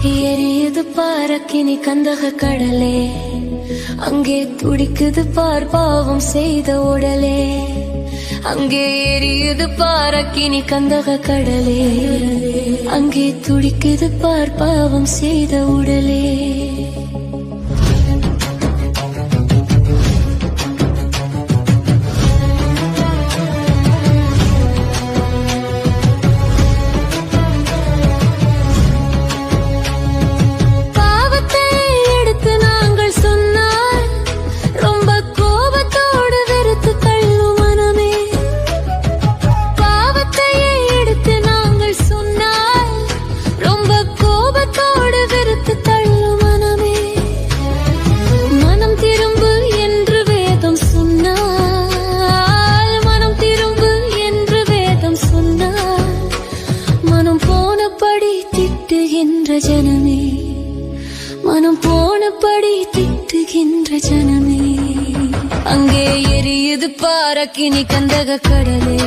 எரியுது பாரக்கினி கந்தக கடலே, அங்கே துடிக்குது பார் பாவம் செய்த உடலே. அங்கே எரியுது பாரக்கினி கந்தக கடலே, அங்கே துடிக்குது பார் பாவம் செய்த உடலே. ஜனமே மனம் போனபடி திட்டுகின்ற ஜனமே, அங்கே எரியுது பாரக்கினி கந்தக கடலே,